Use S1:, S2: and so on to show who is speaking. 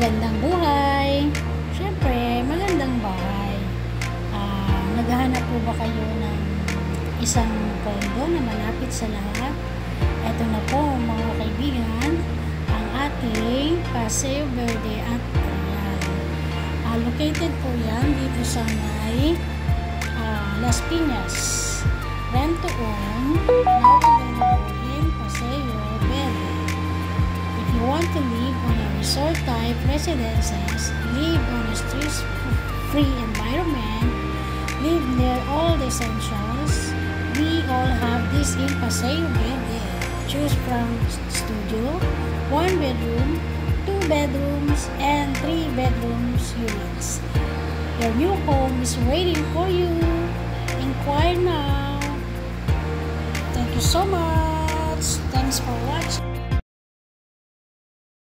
S1: Magandang buhay! Siyempre, magandang bahay. Naghahanap po ba kayo ng isang condo na malapit sa lahat? Ito na po mga kaibigan, ang ating Paseo Verde at Real. Located po yan dito sa may Las Piñas. Rent to own, now available in Paseo Verde. If you want to live on a resort type residences, live on a stress-free environment, live near all the essentials, we all have this in Paseo Verde. Choose from studio, 1 bedroom, 2 bedrooms, and 3 bedrooms units. Your new home is waiting for you. Inquire now. Thank you so much. Thanks for watching.